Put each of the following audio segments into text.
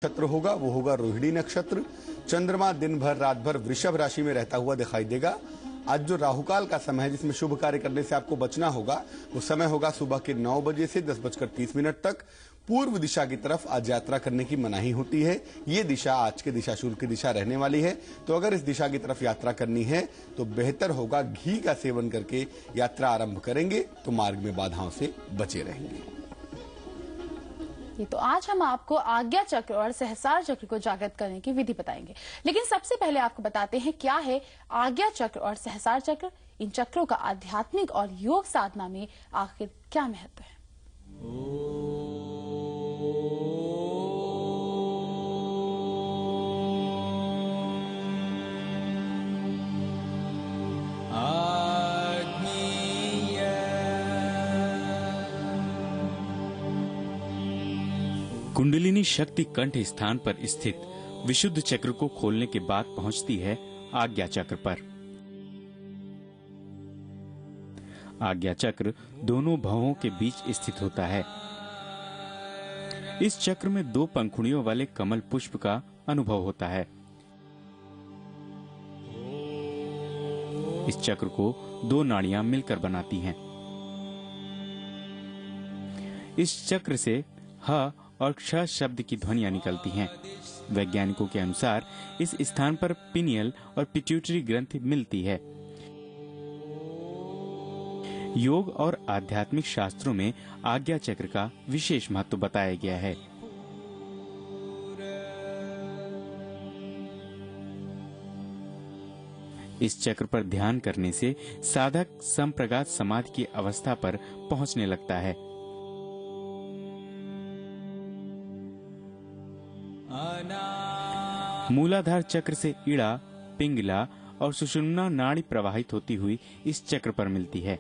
नक्षत्र होगा वो होगा रोहिणी नक्षत्र। चंद्रमा दिन भर रात भर वृषभ राशि में रहता हुआ दिखाई देगा। आज जो राहुकाल का समय है जिसमें शुभ कार्य करने से आपको बचना होगा, वो समय होगा सुबह के 9 बजे से 10:30 तक। पूर्व दिशा की तरफ आज यात्रा करने की मनाही होती है। ये दिशा आज के दिशा शुल्क की दिशा रहने वाली है, तो अगर इस दिशा की तरफ यात्रा करनी है तो बेहतर होगा घी का सेवन करके यात्रा आरंभ करेंगे तो मार्ग में बाधाओं से बचे रहेंगे। तो आज हम आपको आज्ञा चक्र और सहस्रार चक्र को जागृत करने की विधि बताएंगे, लेकिन सबसे पहले आपको बताते हैं क्या है आज्ञा चक्र और सहस्रार चक्र। इन चक्रों का आध्यात्मिक और योग साधना में आखिर क्या महत्व है। कुंडलिनी शक्ति कंठ स्थान पर स्थित विशुद्ध चक्र को खोलने के बाद पहुंचती है आज्ञा चक्र पर। आज्ञा चक्र दोनों भवों के बीच स्थित होता है। इस चक्र में 2 पंखुड़ियों वाले कमल पुष्प का अनुभव होता है। इस चक्र को 2 नाड़ियां मिलकर बनाती हैं। इस चक्र से ह और क्ष शब्द की ध्वनियां निकलती हैं। वैज्ञानिकों के अनुसार इस स्थान पर पिनियल और पिट्यूटरी ग्रंथि मिलती है। योग और आध्यात्मिक शास्त्रों में आज्ञा चक्र का विशेष महत्व बताया गया है। इस चक्र पर ध्यान करने से साधक संप्रगात समाधि की अवस्था पर पहुंचने लगता है। मूलाधार चक्र से इड़ा, पिंगला और सुषुम्ना नाड़ी प्रवाहित होती हुई इस चक्र पर मिलती है।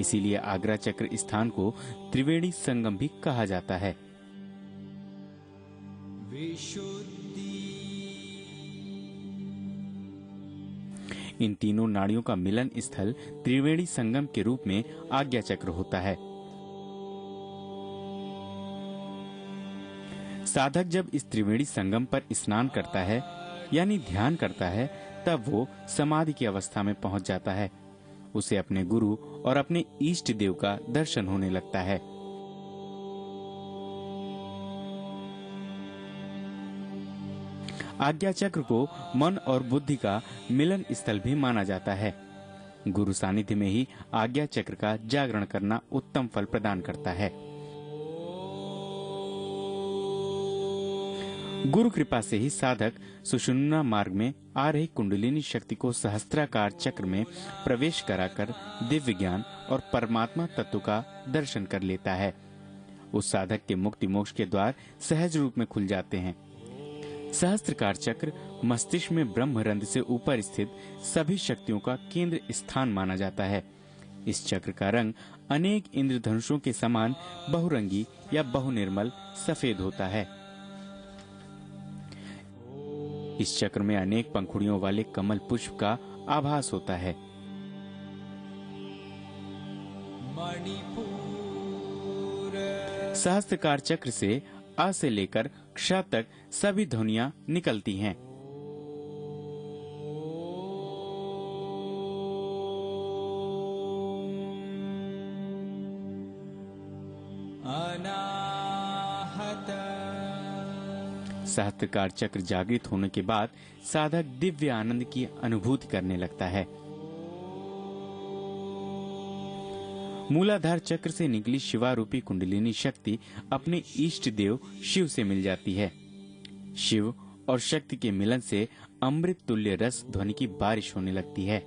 इसीलिए आज्ञा चक्र स्थान को त्रिवेणी संगम भी कहा जाता है। इन तीनों नाड़ियों का मिलन स्थल त्रिवेणी संगम के रूप में आज्ञा चक्र होता है। साधक जब इस त्रिवेणी संगम पर स्नान करता है यानी ध्यान करता है, तब वो समाधि की अवस्था में पहुंच जाता है। उसे अपने गुरु और अपने इष्ट देव का दर्शन होने लगता है। आज्ञा चक्र को मन और बुद्धि का मिलन स्थल भी माना जाता है। गुरु सानिध्य में ही आज्ञा चक्र का जागरण करना उत्तम फल प्रदान करता है। गुरु कृपा से ही साधक सुषुम्ना मार्ग में आ रही कुंडलिनी शक्ति को सहस्त्राकार चक्र में प्रवेश कराकर दिव्य ज्ञान और परमात्मा तत्व का दर्शन कर लेता है। उस साधक के मुक्ति मोक्ष के द्वार सहज रूप में खुल जाते हैं। सहस्त्राकार चक्र मस्तिष्क में ब्रह्मरंध्र से ऊपर स्थित सभी शक्तियों का केंद्र स्थान माना जाता है। इस चक्र का रंग अनेक इंद्रधनुषों के समान बहुरंगी या बहुनिर्मल सफेद होता है। इस चक्र में अनेक पंखुड़ियों वाले कमल पुष्प का आभास होता है। सहस्त्राकार चक्र से अ से लेकर क्ष तक सभी ध्वनियां निकलती हैं। सहस्त्राकार चक्र जागृत होने के बाद साधक दिव्य आनंद की अनुभूति करने लगता है। मूलाधार चक्र से निकली शिवारूपी कुंडलिनी शक्ति अपने इष्ट देव शिव से मिल जाती है। शिव और शक्ति के मिलन से अमृत तुल्य रस ध्वनि की बारिश होने लगती है।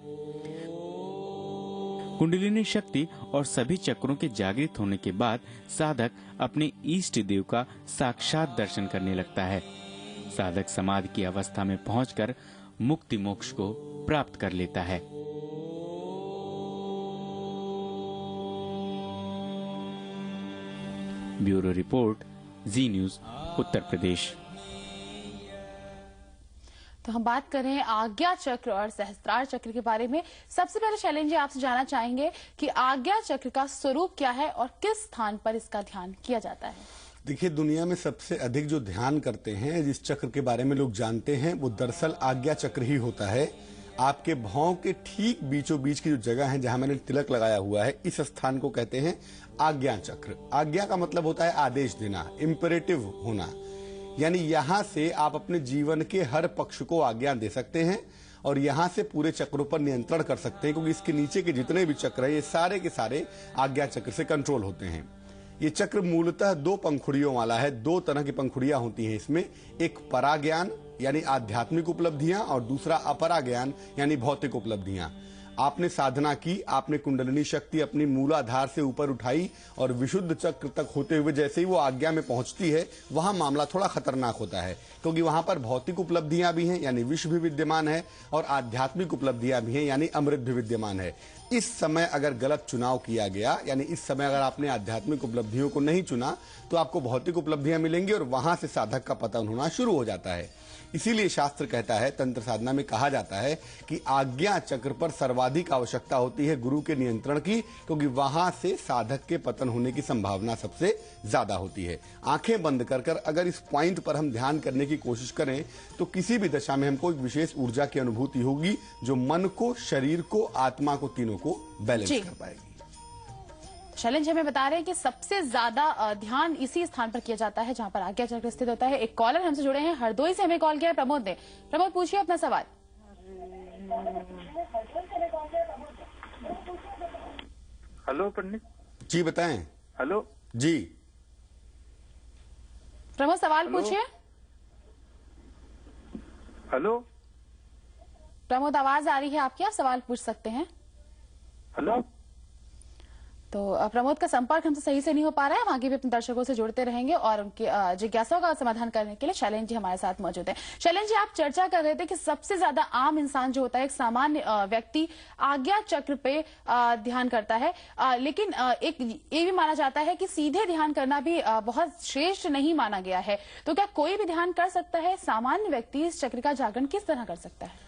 कुंडलिनी शक्ति और सभी चक्रों के जागृत होने के बाद साधक अपने इष्ट देव का साक्षात दर्शन करने लगता है। साधक समाधि की अवस्था में पहुंचकर मुक्ति मोक्ष को प्राप्त कर लेता है। ब्यूरो रिपोर्ट, जी न्यूज, उत्तर प्रदेश। तो हम बात करें आज्ञा चक्र और सहस्त्रार चक्र के बारे में। सबसे पहले शैलेंद्र जी आपसे जानना चाहेंगे कि आज्ञा चक्र का स्वरूप क्या है और किस स्थान पर इसका ध्यान किया जाता है। देखिए, दुनिया में सबसे अधिक जो ध्यान करते हैं, जिस चक्र के बारे में लोग जानते हैं, वो दरअसल आज्ञा चक्र ही होता है। आपके भौं के ठीक बीचों बीच की जो जगह है जहां मैंने तिलक लगाया हुआ है, इस स्थान को कहते हैं आज्ञा चक्र। आज्ञा का मतलब होता है आदेश देना, इंपेरेटिव होना, यानी यहां से आप अपने जीवन के हर पक्ष को आज्ञा दे सकते हैं और यहां से पूरे चक्रों पर नियंत्रण कर सकते हैं, क्योंकि इसके नीचे के जितने भी चक्र हैं, ये सारे के सारे आज्ञा चक्र से कंट्रोल होते हैं। ये चक्र मूलतः 2 पंखुड़ियों वाला है। 2 तरह की पंखुड़ियां होती हैं इसमें, एक पराज्ञान यानी आध्यात्मिक उपलब्धियां और दूसरा अपराज्ञान यानी भौतिक उपलब्धियां। आपने साधना की, आपने कुंडलिनी शक्ति अपनी मूलाधार से ऊपर उठाई और विशुद्ध चक्र तक होते हुए जैसे ही वो आज्ञा में पहुंचती है, वहां मामला थोड़ा खतरनाक होता है, क्योंकि वहां पर भौतिक उपलब्धियां भी हैं यानी विष भी विद्यमान है और आध्यात्मिक उपलब्धियां भी हैं यानी अमृत भी विद्यमान है। इस समय अगर गलत चुनाव किया गया, यानी इस समय अगर आपने आध्यात्मिक उपलब्धियों को नहीं चुना, तो आपको भौतिक उपलब्धियां मिलेंगी और वहां से साधक का पतन होना शुरू हो जाता है। इसीलिए शास्त्र कहता है, तंत्र साधना में कहा जाता है कि आज्ञा चक्र पर सर्वाधिक आवश्यकता होती है गुरु के नियंत्रण की, क्योंकि वहां से साधक के पतन होने की संभावना सबसे ज्यादा होती है। आंखें बंद कर अगर इस पॉइंट पर हम ध्यान करने की कोशिश करें तो किसी भी दशा में हमको एक विशेष ऊर्जा की अनुभूति होगी जो मन को, शरीर को, आत्मा को, तीनों को बैलेंस कर पाएगी। शैलेंद्र जी हमें बता रहे हैं कि सबसे ज्यादा ध्यान इसी स्थान पर किया जाता है जहां पर आज्ञा चक्र स्थित होता है। एक कॉलर हमसे जुड़े हैं, हरदोई से हमें कॉल किया है प्रमोद ने। प्रमोद, पूछिए अपना सवाल। हेलो पंडित जी, बताएं। हेलो जी प्रमोद, सवाल पूछिए। हेलो प्रमोद, आवाज आ रही है आपकी, आप सवाल पूछ सकते हैं। हेलो तो प्रमोद का संपर्क हमसे सही से नहीं हो पा रहा है। हम आगे भी अपने दर्शकों से जुड़ते रहेंगे और उनकी जिज्ञासाओं का समाधान करने के लिए शैलेंद्र जी हमारे साथ मौजूद हैं। शैलेंद्र जी, आप चर्चा कर रहे थे कि सबसे ज्यादा आम इंसान जो होता है, एक सामान्य व्यक्ति, आज्ञा चक्र पे ध्यान करता है, लेकिन एक ये भी माना जाता है कि सीधे ध्यान करना भी बहुत श्रेष्ठ नहीं माना गया है। तो क्या कोई भी ध्यान कर सकता है? सामान्य व्यक्ति इस चक्र का जागरण किस तरह कर सकता है?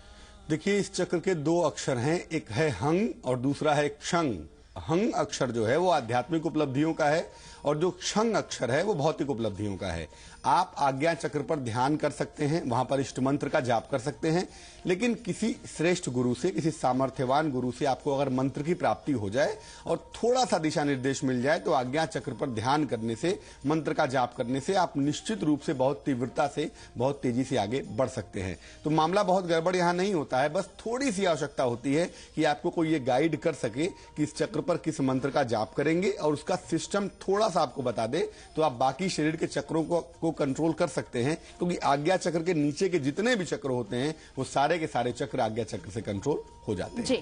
देखिए, इस चक्र के 2 अक्षर हैं, एक है हंग और दूसरा है क्षंग। हंग अक्षर जो है वो आध्यात्मिक उपलब्धियों का है और जो क्षंग अक्षर है वो भौतिक उपलब्धियों का है। आप आज्ञा चक्र पर ध्यान कर सकते हैं, वहां पर इष्ट मंत्र का जाप कर सकते हैं, लेकिन किसी श्रेष्ठ गुरु से, किसी सामर्थ्यवान गुरु से आपको अगर मंत्र की प्राप्ति हो जाए और थोड़ा सा दिशा निर्देश मिल जाए तो आज्ञा चक्र पर ध्यान करने से, मंत्र का जाप करने से आप निश्चित रूप से बहुत तीव्रता से, बहुत तेजी से आगे बढ़ सकते हैं। तो मामला बहुत गड़बड़ यहां नहीं होता है, बस थोड़ी सी आवश्यकता होती है कि आपको कोई ये गाइड कर सके कि इस चक्र पर किस मंत्र का जाप करेंगे और उसका सिस्टम थोड़ा सा आपको बता दे, तो आप बाकी शरीर के चक्रों को कंट्रोल कर सकते हैं, क्योंकि आज्ञा चक्र के नीचे के जितने भी चक्र होते हैं वो सारे के सारे चक्र आज्ञा चक्र से कंट्रोल हो जाते हैं। जी,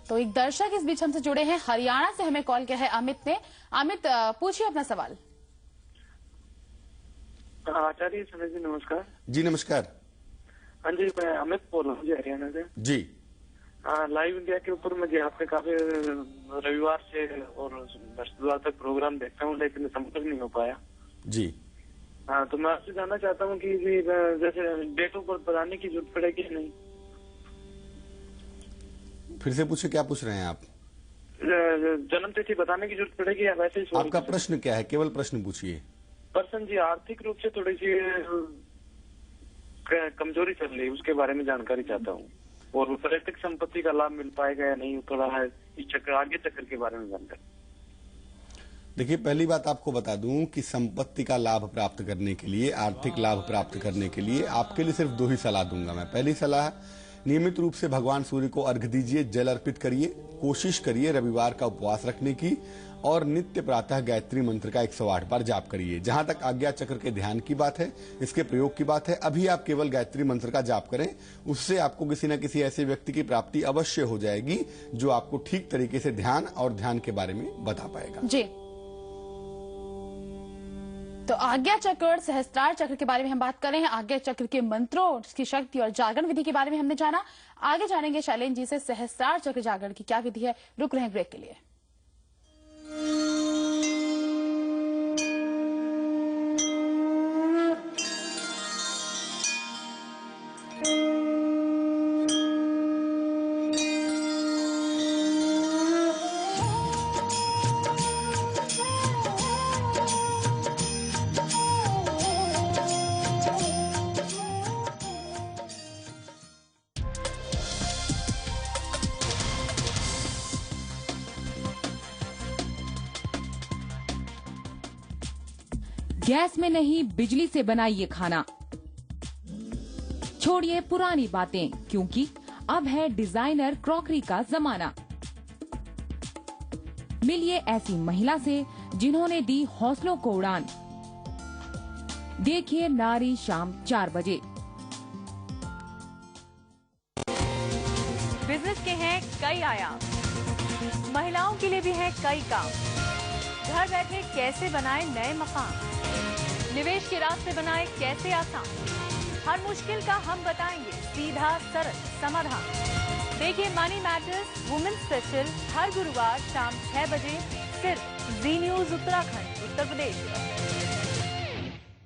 तो एक दर्शक इस बीच हमसे जुड़े हैं, हरियाणा से हमें कॉल किया है अमित ने। अमित, पूछिए अपना सवाल। आचार्य सुनील जी, नमस्कार। जी नमस्कार। हाँ जी, मैं अमित बोल रहा हूँ जी, हरियाणा से। जी, लाइव इंडिया के ऊपर मुझे आपने काफी रविवार से और बृहस्पतिवार तक प्रोग्राम देखता हूँ, लेकिन संपर्क नहीं हो पाया जी। हाँ, तो मैं आपसे जानना चाहता हूँ कि जैसे डेट ऑफ बर्थ बताने की जरूरत पड़ेगी कि नहीं? फिर से पूछे, क्या पूछ रहे हैं आप? जन्म तिथि बताने की जरूरत पड़ेगी या वैसे ही? आपका प्रश्न क्या है? केवल प्रश्न पूछिए। पर्सन जी, आर्थिक रूप से थोड़ी सी कमजोरी चल रही है, उसके बारे में जानकारी चाहता हूँ, और पर्यटक संपत्ति का लाभ मिल पाएगा या नहीं, थोड़ा है इस चक्र, आगे चक्र के बारे में जानकारी। देखिए, पहली बात आपको बता दूं कि संपत्ति का लाभ प्राप्त करने के लिए, आर्थिक लाभ प्राप्त करने के लिए आपके लिए सिर्फ 2 ही सलाह दूंगा मैं। पहली सलाह, नियमित रूप से भगवान सूर्य को अर्घ्य दीजिए, जल अर्पित करिए, कोशिश करिए रविवार का उपवास रखने की, और नित्य प्रातः गायत्री मंत्र का 108 बार जाप करिए। जहां तक आज्ञा चक्र के ध्यान की बात है, इसके प्रयोग की बात है, अभी आप केवल गायत्री मंत्र का जाप करें, उससे आपको किसी न किसी ऐसे व्यक्ति की प्राप्ति अवश्य हो जाएगी जो आपको ठीक तरीके से ध्यान और ध्यान के बारे में बता पाएगा। जी, तो आज्ञा चक्र और सहस्त्रार चक्र के बारे में हम बात कर रहे हैं। आज्ञा चक्र के मंत्रों, उसकी शक्ति और जागरण विधि के बारे में हमने जाना। आगे जानेंगे शैलेंद्र जी से सहस्त्रार चक्र जागरण की क्या विधि है। रुक रहे हैं ब्रेक के लिए। गैस में नहीं, बिजली से बनाइए खाना। छोड़िए पुरानी बातें, क्योंकि अब है डिजाइनर क्रॉकरी का जमाना। मिलिए ऐसी महिला से जिन्होंने दी हौसलों को उड़ान। देखिए नारी शाम 4 बजे। बिजनेस के हैं कई आयाम, महिलाओं के लिए भी हैं कई काम। घर बैठे कैसे बनाएं नए मकान, निवेश के रास्ते बनाएं कैसे आसान। हर मुश्किल का हम बताएंगे सीधा सरल समाधान। देखिए मनी मैटर्स वुमेन स्पेशल हर गुरुवार शाम 6 बजे सिर्फ जी न्यूज उत्तराखंड उत्तर प्रदेश।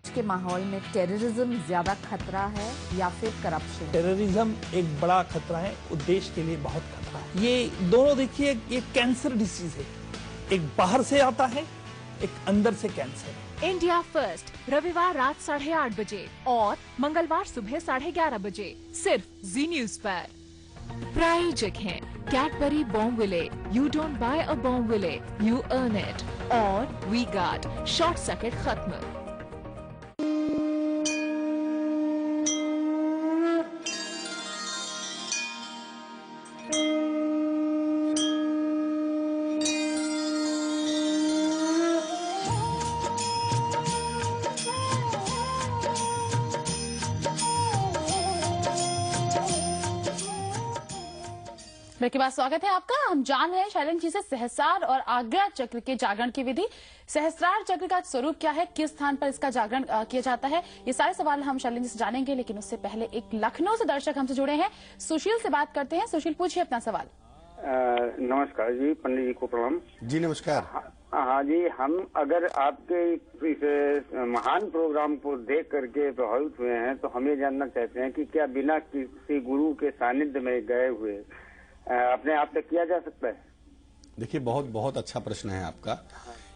के माहौल में टेररिज्म ज्यादा खतरा है या फिर करप्शन? टेररिज्म एक बड़ा खतरा है, देश के लिए बहुत खतरा है। ये दोनों देखिए, ये कैंसर डिसीज है, एक बाहर से आता है, एक अंदर से कैंसर। इंडिया फर्स्ट रविवार रात 8:30 बजे और मंगलवार सुबह 11:30 बजे सिर्फ जी न्यूज पर। प्रायोजक हैं Cadbury Bournville, you don't buy a Bournville, you earn it, और वी गार्ड शॉर्ट सर्किट खत्म। ब्रेक के बाद स्वागत है आपका। हम जान रहे हैं शैलेन जी से सहस्रार और आज्ञा चक्र के जागरण की विधि। सहस्रार चक्र का स्वरूप क्या है, किस स्थान पर इसका जागरण किया जाता है, ये सारे सवाल हम शैलेन जी से जानेंगे। लेकिन उससे पहले एक लखनऊ से दर्शक हमसे जुड़े हैं, सुशील से बात करते हैं। सुशील, पूछिए अपना सवाल। नमस्कार जी, पंडित जी को प्रणाम। जी नमस्कार। हाँ जी, हम अगर आपके इस महान प्रोग्राम को देख करके प्रभावित हुए हैं, तो हमें जानना चाहते हैं कि क्या बिना किसी गुरु के सानिध्य में गए हुए अपने आप तक किया जा सकता है? देखिए, बहुत बहुत अच्छा प्रश्न है आपका।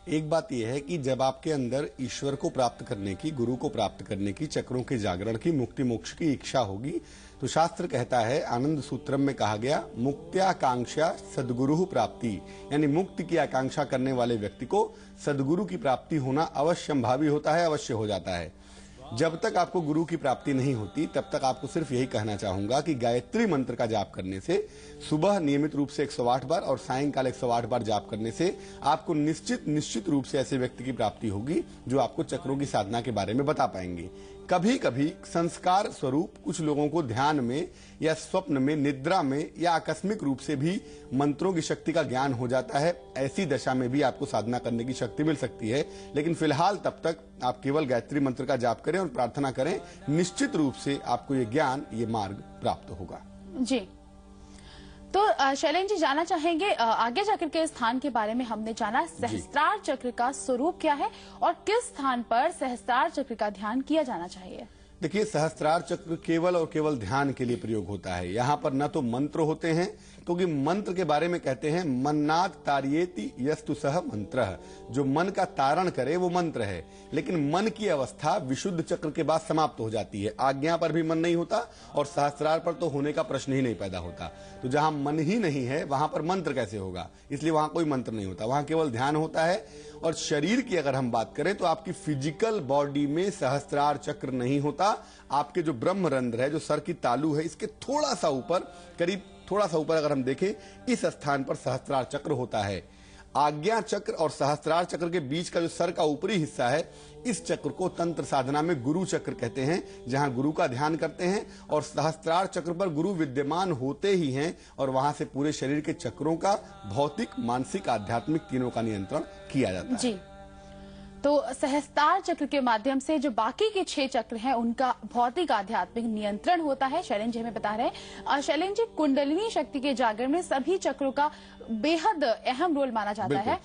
एक बात यह है कि जब आपके अंदर ईश्वर को प्राप्त करने की, गुरु को प्राप्त करने की, चक्रों के जागरण की, मुक्ति मोक्ष की इच्छा होगी, तो शास्त्र कहता है, आनंद सूत्रम में कहा गया, मुक्त्याकांक्षा सदगुरु प्राप्ति, यानी मुक्ति की आकांक्षा करने वाले व्यक्ति को सदगुरु की प्राप्ति होना अवश्यंभावी होता है, अवश्य हो जाता है। जब तक आपको गुरु की प्राप्ति नहीं होती, तब तक आपको सिर्फ यही कहना चाहूंगा कि गायत्री मंत्र का जाप करने से, सुबह नियमित रूप से 108 बार और सायंकाल 108 बार जाप करने से आपको निश्चित रूप से ऐसे व्यक्ति की प्राप्ति होगी जो आपको चक्रों की साधना के बारे में बता पाएंगे। कभी कभी संस्कार स्वरूप कुछ लोगों को ध्यान में या स्वप्न में, निद्रा में या आकस्मिक रूप से भी मंत्रों की शक्ति का ज्ञान हो जाता है। ऐसी दशा में भी आपको साधना करने की शक्ति मिल सकती है। लेकिन फिलहाल तब तक आप केवल गायत्री मंत्र का जाप करें और प्रार्थना करें, निश्चित रूप से आपको ये ज्ञान, ये मार्ग प्राप्त होगा। जी, तो शैलेन जी जानना चाहेंगे, आज्ञा चक्र के स्थान के बारे में हमने जाना, सहस्त्रार चक्र का स्वरूप क्या है और किस स्थान पर सहस्त्रार चक्र का ध्यान किया जाना चाहिए? देखिए, सहस्त्रार चक्र केवल और केवल ध्यान के लिए प्रयोग होता है। यहाँ पर न तो मंत्र होते हैं, क्योंकि मंत्र के बारे में कहते हैं मन्नाद तारयेति यस्तु सह मंत्र, जो मन का तारण करे वो मंत्र है। लेकिन मन की अवस्था विशुद्ध चक्र के बाद समाप्त हो जाती है। आज्ञा पर भी मन नहीं होता और सहस्त्रार पर तो होने का प्रश्न ही नहीं पैदा होता। तो जहां मन ही नहीं है वहां पर मंत्र कैसे होगा? इसलिए वहां कोई मंत्र नहीं होता, वहां केवल ध्यान होता है। और शरीर की अगर हम बात करें तो आपकी फिजिकल बॉडी में सहस्त्रार चक्र नहीं होता। आपके जो ब्रह्मरंध्र है, जो सर की तालू है, इसके थोड़ा सा ऊपर, करीब थोड़ा सा ऊपर अगर हम देखें, इस स्थान पर सहस्त्रार चक्र होता है। आज्ञा चक्र और सहस्त्रार चक्र के बीच का जो सर का ऊपरी हिस्सा है, इस चक्र को तंत्र साधना में गुरु चक्र कहते हैं, जहां गुरु का ध्यान करते हैं। और सहस्त्रार चक्र पर गुरु विद्यमान होते ही हैं और वहां से पूरे शरीर के चक्रों का भौतिक, मानसिक, आध्यात्मिक तीनों का नियंत्रण किया जाता है। जी, तो सहस्त्रार चक्र के माध्यम से जो बाकी के 6 चक्र हैं उनका भौतिक, आध्यात्मिक नियंत्रण होता है। शैलेन जी हमें बता रहे हैं। शैलेन जी, कुंडलिनी शक्ति के जागरण में सभी चक्रों का बेहद अहम रोल माना जाता है।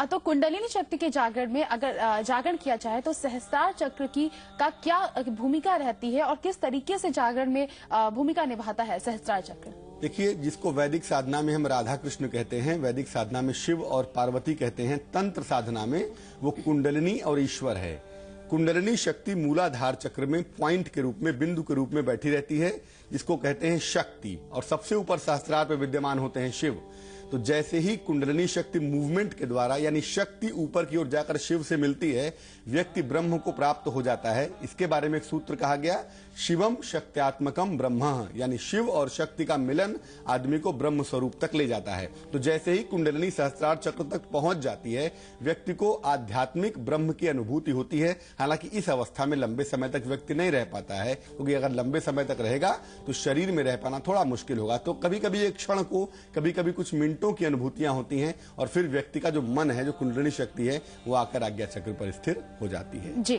तो कुंडलिनी शक्ति के जागरण में अगर जागरण किया जाए तो सहस्त्रार चक्र की का क्या भूमिका रहती है और किस तरीके से जागरण में भूमिका निभाता है सहस्त्रार चक्र? देखिए, जिसको वैदिक साधना में हम राधा कृष्ण कहते हैं, वैदिक साधना में शिव और पार्वती कहते हैं, तंत्र साधना में वो कुंडलिनी और ईश्वर है। कुंडलिनी शक्ति मूलाधार चक्र में पॉइंट के रूप में, बिंदु के रूप में बैठी रहती है, जिसको कहते हैं शक्ति। और सबसे ऊपर सहस्त्रार पर विद्यमान होते हैं शिव। तो जैसे ही कुंडलिनी शक्ति मूवमेंट के द्वारा यानी शक्ति ऊपर की ओर जाकर शिव से मिलती है, व्यक्ति ब्रह्म को प्राप्त हो जाता है। इसके बारे में एक सूत्र कहा गया, शिवम शक्त्यात्मकम ब्रह्म, यानी शिव और शक्ति का मिलन आदमी को ब्रह्म स्वरूप तक ले जाता है। तो जैसे ही कुंडलिनी सहस्त्रार चक्र तक पहुंच जाती है, व्यक्ति को आध्यात्मिक ब्रह्म की अनुभूति होती है। हालांकि इस अवस्था में लंबे समय तक व्यक्ति नहीं रह पाता है, क्योंकि अगर लंबे समय तक रहेगा तो शरीर में रह पाना थोड़ा मुश्किल होगा। तो कभी कभी एक क्षण को, कभी कभी कुछ मिनटों की अनुभूतियां होती हैं और फिर व्यक्ति का जो मन है, जो कुंडलिनी शक्ति है, वो आकर आज्ञा चक्र पर स्थिर हो जाती है। जी,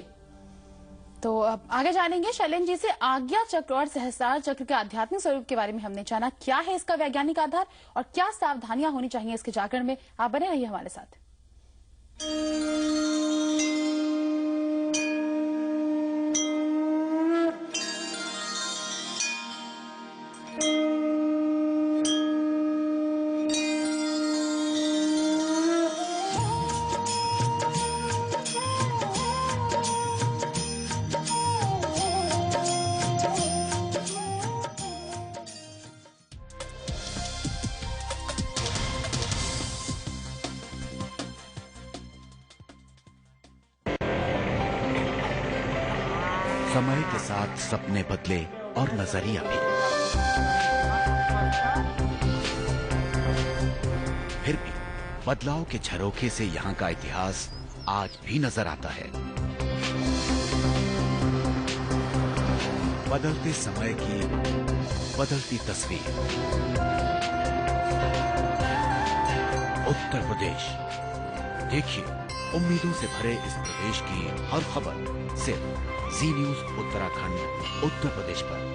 तो अब आगे जानेंगे शैलेंद्र जी से आज्ञा चक्र और सहस्रार चक्र के आध्यात्मिक स्वरूप के बारे में हमने जाना। क्या है इसका वैज्ञानिक आधार और क्या सावधानियां होनी चाहिए इसके जागरण में? आप बने रहिए हमारे साथ। समय के साथ सपने बदले और नजरिया भी। फिर भी बदलाव के झरोखे से यहाँ का इतिहास आज भी नजर आता है। बदलते समय की बदलती तस्वीर। उत्तर प्रदेश, देखिए उम्मीदों से भरे इस प्रदेश की हर खबर सिर्फ जी न्यूज उत्तराखंड, उत्तर प्रदेश पर।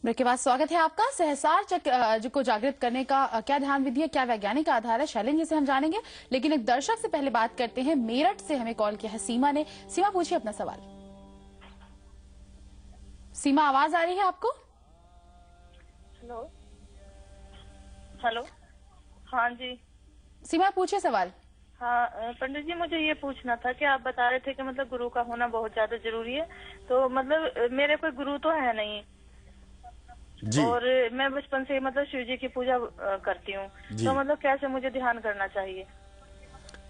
ब्रेक के बाद स्वागत है आपका। सहस्रार चक्र को जागृत करने का क्या ध्यान विधि है, क्या वैज्ञानिक आधार है, शैलेंद्र जी से हम जानेंगे। लेकिन एक दर्शक से पहले बात करते हैं। मेरठ से हमें कॉल किया है सीमा ने। सीमा, पूछिए अपना सवाल। सीमा, आवाज आ रही है आपको? हेलो हेलो, हाँ जी सीमा, पूछिए सवाल। हाँ पंडित जी, मुझे ये पूछना था कि आप बता रहे थे कि मतलब गुरु का होना बहुत ज्यादा जरूरी है। तो मतलब मेरे कोई गुरु तो है नहीं जी। और मैं बचपन से मतलब शिव जी की पूजा करती हूँ, तो मतलब कैसे मुझे ध्यान करना चाहिए?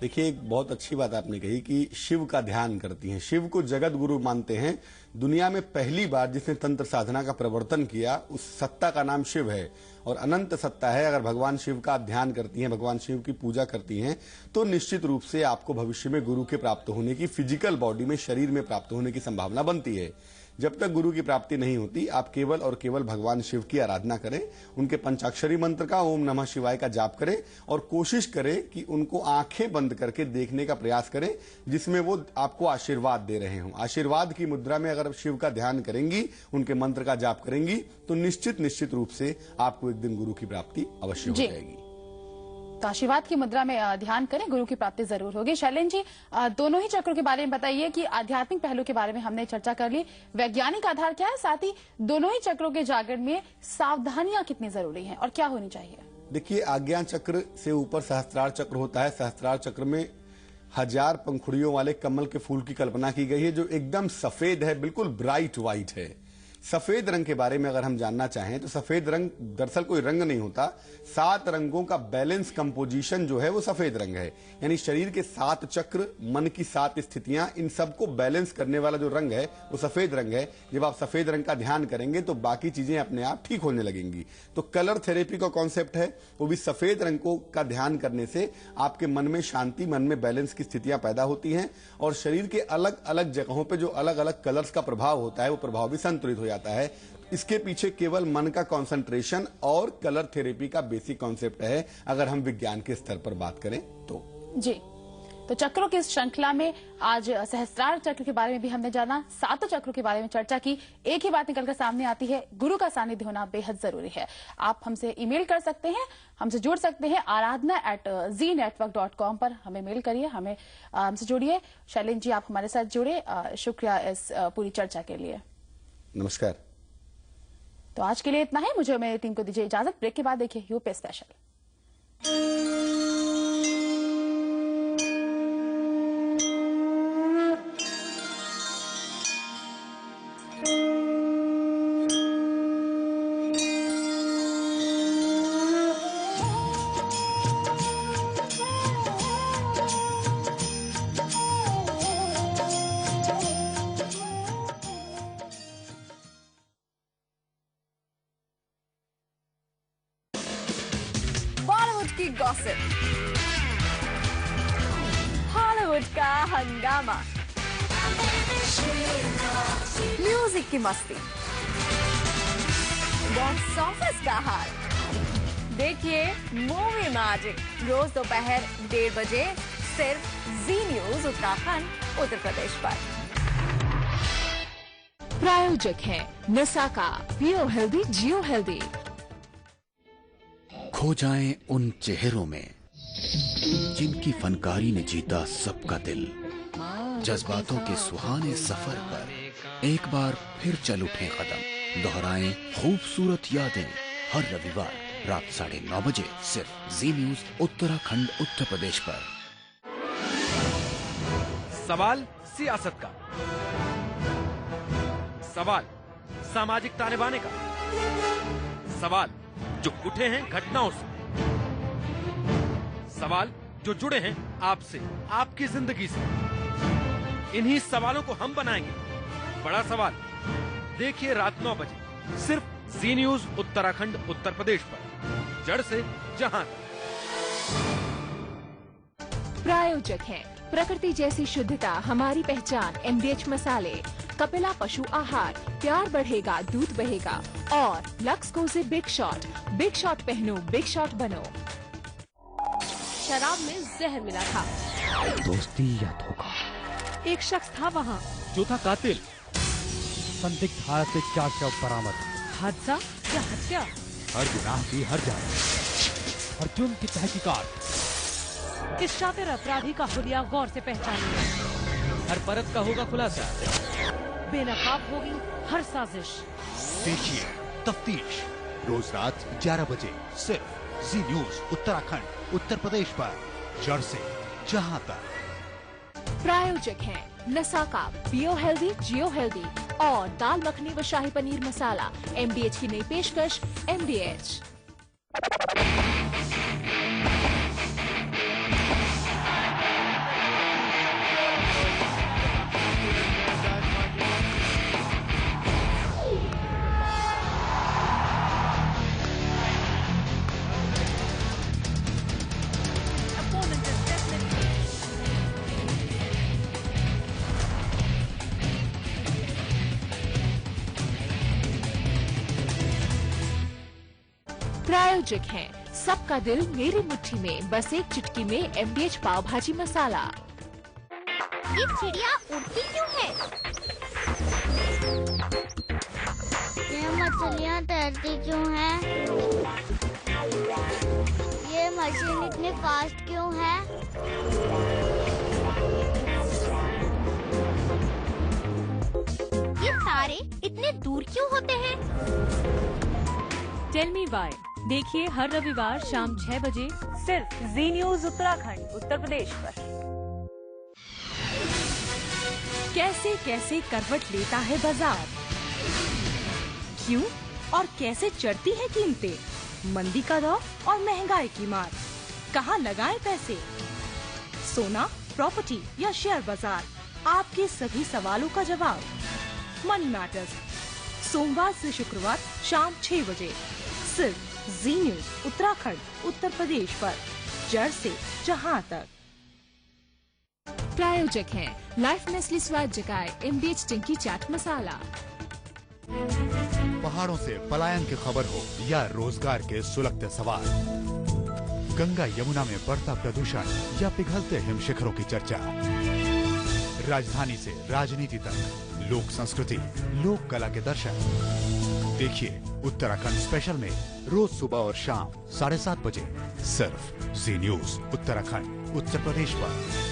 देखिए, एक बहुत अच्छी बात आपने कही कि शिव का ध्यान करती हैं, शिव को जगत गुरु मानते हैं। दुनिया में पहली बार जिसने तंत्र साधना का प्रवर्तन किया, उस सत्ता का नाम शिव है और अनंत सत्ता है। अगर भगवान शिव का ध्यान करती हैं, भगवान शिव की पूजा करती हैं, तो निश्चित रूप से आपको भविष्य में गुरु के प्राप्त होने की, फिजिकल बॉडी में, शरीर में प्राप्त होने की संभावना बनती है। जब तक गुरु की प्राप्ति नहीं होती, आप केवल और केवल भगवान शिव की आराधना करें, उनके पंचाक्षरी मंत्र का, ओम नमः शिवाय का जाप करें और कोशिश करें कि उनको आंखें बंद करके देखने का प्रयास करें, जिसमें वो आपको आशीर्वाद दे रहे हों। आशीर्वाद की मुद्रा में अगर शिव का ध्यान करेंगी, उनके मंत्र का जाप करेंगी, तो निश्चित रूप से आपको एक दिन गुरु की प्राप्ति अवश्य हो जाएगी। तो आशीर्वाद की मुद्रा में ध्यान करें, गुरु की प्राप्ति जरूर होगी। शैलेंद्र जी, दोनों ही चक्रों के बारे में बताइए कि आध्यात्मिक पहलू के बारे में हमने चर्चा कर ली, वैज्ञानिक आधार क्या है, साथ ही दोनों ही चक्रों के जागरण में सावधानियां कितनी जरूरी हैं और क्या होनी चाहिए? देखिए, आज्ञा चक्र से ऊपर सहस्त्रार चक्र होता है। सहस्त्रार चक्र में 1000 पंखुड़ियों वाले कमल के फूल की कल्पना की गई है, जो एकदम सफेद है, बिल्कुल ब्राइट व्हाइट है। सफेद रंग के बारे में अगर हम जानना चाहें तो सफेद रंग दरअसल कोई रंग नहीं होता। 7 रंगों का बैलेंस कंपोजिशन जो है वो सफेद रंग है। यानी शरीर के 7 चक्र, मन की 7 स्थितियां, इन सबको बैलेंस करने वाला जो रंग है वो सफेद रंग है। जब आप सफेद रंग का ध्यान करेंगे तो बाकी चीजें अपने आप ठीक होने लगेंगी। तो कलर थेरेपी का कॉन्सेप्ट है, वो भी सफेद रंग का ध्यान करने से आपके मन में शांति, मन में बैलेंस की स्थितियां पैदा होती हैं और शरीर के अलग अलग जगहों पर जो अलग अलग कलर्स का प्रभाव होता है, वो प्रभाव भी संतुलित हो जाता है। इसके पीछे केवल मन का कंसंट्रेशन और कलर थेरेपी का बेसिक कॉन्सेप्ट है, अगर हम विज्ञान के स्तर पर बात करें तो। जी, तो चक्रों की इस श्रृंखला में आज सहस्त्रार चक्र के बारे में भी हमने जाना, 7 चक्रों के बारे में चर्चा की। एक ही बात निकलकर सामने आती है, गुरु का सानिध्य होना बेहद जरूरी है। आप हमसे ईमेल कर सकते हैं, हमसे जुड़ सकते हैं aradhna@zenetwork.com पर हमें मेल करिए, हमें हमसे जुड़िए। शैलेंद्र जी, आप हमारे साथ जुड़े, शुक्रिया इस पूरी चर्चा के लिए। नमस्कार। तो आज के लिए इतना है, मुझे मेरी टीम को दीजिए इजाजत। ब्रेक के बाद देखिए यूपी स्पेशल। की गॉसिप, हॉलीवुड का हंगामा, म्यूजिक की मस्ती, बॉक्स ऑफिस का हाल। देखिए मूवी मैजिक रोज दोपहर 1:30 बजे सिर्फ जी न्यूज उत्तराखंड उत्तर प्रदेश पर। प्रायोजक है नसाका पियो हेल्दी जियो हेल्दी। खो जाएं उन चेहरों में जिनकी फनकारी ने जीता सबका दिल। जज्बातों के सुहाने सफर पर एक बार फिर चल उठें कदम, दोहराएं खूबसूरत यादें। हर रविवार रात 9:30 बजे सिर्फ जी न्यूज उत्तराखंड उत्तर प्रदेश पर। सवाल सियासत का, सवाल सामाजिक ताने बाने का, सवाल जो उठे हैं घटनाओं से, सवाल जो जुड़े हैं आपसे, आपकी जिंदगी से। इन्हीं सवालों को हम बनाएंगे बड़ा सवाल। देखिए रात 9 बजे सिर्फ जी न्यूज उत्तराखंड उत्तर प्रदेश पर, जड़ से जहां तक। प्रायोजक है प्रकृति जैसी शुद्धता हमारी पहचान, MDH मसाले, कपिला पशु आहार, प्यार बढ़ेगा दूध बहेगा, और लक्सको से बिग शॉट पहनो बिग शॉट बनो। शराब में जहर मिला था, दोस्ती या धोखा। एक शख्स था वहाँ जो था कातिल। संदिग्ध हालत से 4 शव बरामद। हादसा या हत्या, हर गुनाह की हर जान और जुर्म की तहकीकात। इस शातिर अपराधी का हुलिया गौर से पहचानिए। हर परत का होगा खुलासा, बेनकाब होगी हर साजिश। देखिए तफ्तीश रोज रात 11 बजे सिर्फ जी न्यूज उत्तराखंड उत्तर प्रदेश पर, जड़ से जहां तक। प्रायोजक है नसाका पियो हेल्दी जियो हेल्दी और दाल मखनी व शाही पनीर मसाला। MDH की नई पेशकश MDH। प्रायोजक है सबका दिल मेरी मुट्ठी में, बस एक चुटकी में MDH पाव भाजी मसाला। ये चिड़िया उड़ती क्यों है? ये मछलियाँ तैरती क्यों हैं? ये मशीन इतनी फास्ट क्यों है? ये तारे इतने दूर क्यों होते हैं? Tell me why. देखिए हर रविवार शाम 6 बजे सिर्फ जी न्यूज उत्तराखंड उत्तर प्रदेश पर। कैसे कैसे करवट लेता है बाजार, क्यों और कैसे चढ़ती है कीमतें, मंदी का दौर और महंगाई की मार, कहाँ लगाएं पैसे, सोना, प्रॉपर्टी या शेयर बाजार, आपके सभी सवालों का जवाब मनी मैटर्स, सोमवार से शुक्रवार शाम 6 बजे सिर्फ जी न्यूज उत्तराखंड उत्तर प्रदेश पर, जड़ से जहां तक। प्रायोजक है लाइफ नेस्ली स्वाद जगाए MDH टिंकी चाट मसाला। पहाड़ों से पलायन की खबर हो या रोजगार के सुलगते सवाल, गंगा यमुना में बढ़ता प्रदूषण या पिघलते हिमशिखरों की चर्चा। राजधानी से राजनीति तक, लोक संस्कृति, लोक कला के दर्शन। देखिए उत्तराखंड स्पेशल में रोज सुबह और शाम 7:30 बजे सिर्फ जी न्यूज उत्तराखंड उत्तर प्रदेश पर।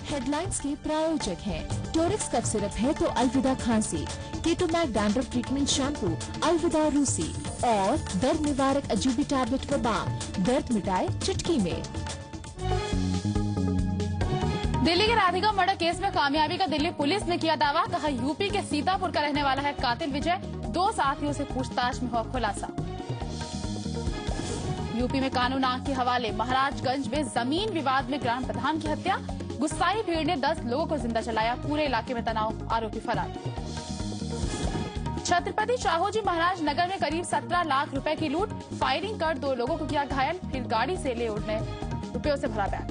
हेडलाइंस के प्रायोजक हैं टोरिक्स कफ सिरप है तो अलविदा खांसी, कीटोमैक डैंड्रफ ट्रीटमेंट शैम्पू, अलविदा रूसी और दर्द निवारक अजूबी टैबलेट व बाम, दर्द मिटाए चुटकी में। दिल्ली के राधिका मर्डर केस में कामयाबी का दिल्ली पुलिस ने किया दावा। कहा यूपी के सीतापुर का रहने वाला है कातिल विजय। 2 साथियों से पूछताछ में हुआ खुलासा। यूपी में कानून आंख के हवाले। महाराजगंज में जमीन विवाद में ग्राम प्रधान की हत्या। गुस्साई भीड़ ने 10 लोगों को जिंदा जलाया। पूरे इलाके में तनाव, आरोपी फरार। छत्रपति शाहूजी महाराज नगर में करीब 17 लाख रुपए की लूट। फायरिंग कर 2 लोगों को किया घायल, फिर गाड़ी से ले उड़ने रुपयों से भरा बैग।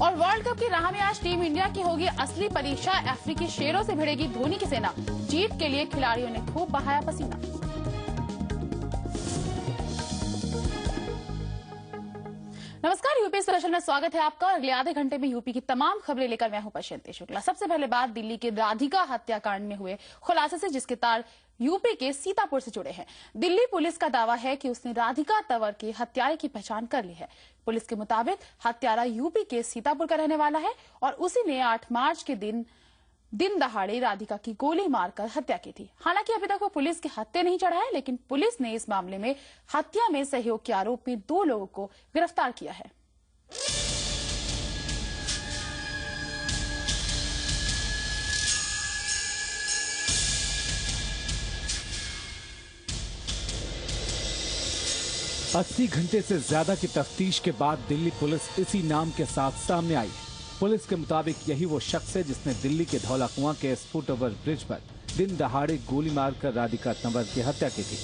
और वर्ल्ड कप की राह में आज टीम इंडिया की होगी असली परीक्षा। अफ्रीकी शेरों से भिड़ेगी धोनी की सेना। जीत के लिए खिलाड़ियों ने खूब बहाया पसीना। नमस्कार, यूपी स्पेशल में स्वागत है आपका। अगले आधे घंटे में यूपी की तमाम खबरें लेकर मैं हूं प्रशांति शुक्ला। सबसे पहले बात दिल्ली के राधिका हत्याकांड में हुए खुलासे से, जिसके तार यूपी के सीतापुर से जुड़े हैं। दिल्ली पुलिस का दावा है कि उसने राधिका तंवर के हत्यारे की पहचान कर ली है। पुलिस के मुताबिक हत्यारा यूपी के सीतापुर का रहने वाला है और उसी ने 8 मार्च के दिन दहाड़े राधिका की गोली मारकर हत्या की थी। हालांकि अभी तक वो पुलिस के हत्थे नहीं चढ़ा है, लेकिन पुलिस ने इस मामले में हत्या में सहयोग के आरोप में 2 लोगों को गिरफ्तार किया है। अस्सी घंटे से ज्यादा की तफ्तीश के बाद दिल्ली पुलिस इसी नाम के साथ सामने आई। पुलिस के मुताबिक यही वो शख्स है जिसने दिल्ली के धौला कुआं के फुट ओवर ब्रिज पर दिन दहाड़े गोली मारकर राधिका तंवर की हत्या की थी।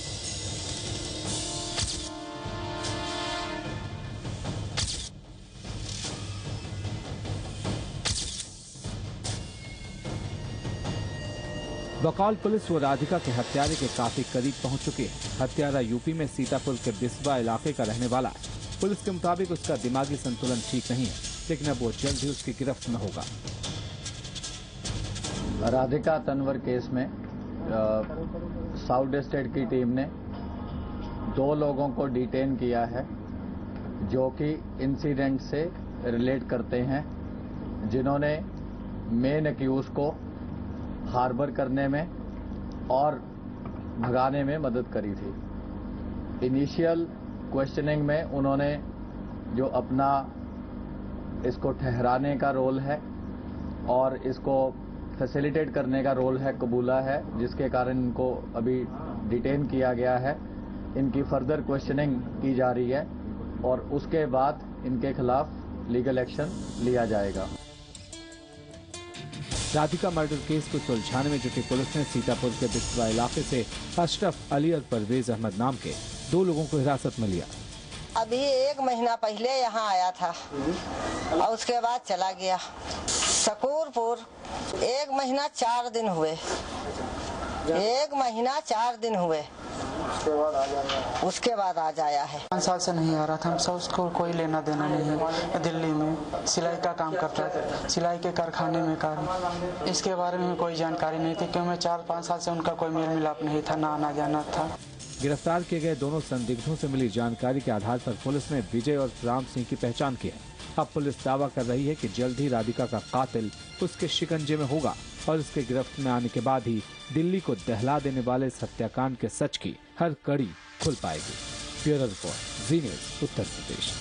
बकौल पुलिस वो राधिका के हत्यारे के काफी करीब पहुंच चुके हैं। हत्यारा यूपी में सीतापुर के बिस्वा इलाके का रहने वाला है। पुलिस के मुताबिक उसका दिमागी संतुलन ठीक नहीं है, लेकिन अब वो जल्द ही उसकी गिरफ्त में होगा। राधिका तंवर केस में साउथ स्टेट की टीम ने 2 लोगों को डिटेन किया है, जो कि इंसिडेंट से रिलेट करते हैं, जिन्होंने मेन एक्यूज को हार्बर करने में और भगाने में मदद करी थी। इनिशियल क्वेश्चनिंग में उन्होंने जो अपना इसको ठहराने का रोल है और इसको फैसिलिटेट करने का रोल है कबूला है, जिसके कारण इनको अभी डिटेन किया गया है। इनकी फर्दर क्वेश्चनिंग की जा रही है और उसके बाद इनके खिलाफ लीगल एक्शन लिया जाएगा। राधिका मर्डर केस को सुलझाने में जुटी पुलिस ने सीतापुर के बिस्वा इलाके से अशरफ अली और परवेज अहमद नाम के 2 लोगों को हिरासत में लिया। अभी 1 महीना पहले यहाँ आया था और उसके बाद चला गया शकूरपुर। 1 महीना 4 दिन हुए। 1 महीना 4 दिन हुए उसके बाद आज आया है। 5 साल से नहीं आ रहा था, हम सब उसको कोई लेना देना नहीं है। दिल्ली में सिलाई का काम करता था, सिलाई के कारखाने में काम। इसके बारे में कोई जानकारी नहीं थी क्योंकि 4-5 साल से उनका कोई मेल मिलाप नहीं था, ना आना जाना था। गिरफ्तार किए गए दोनों संदिग्धों से मिली जानकारी के आधार पर पुलिस ने विजय और राम सिंह की पहचान की है। अब पुलिस दावा कर रही है कि जल्द ही राधिका का कातिल उसके शिकंजे में होगा और इसके गिरफ्त में आने के बाद ही दिल्ली को दहला देने वाले इस हत्याकांड के सच की हर कड़ी खुल पाएगी। ब्यूरो रिपोर्ट, जी न्यूज़, उत्तर प्रदेश।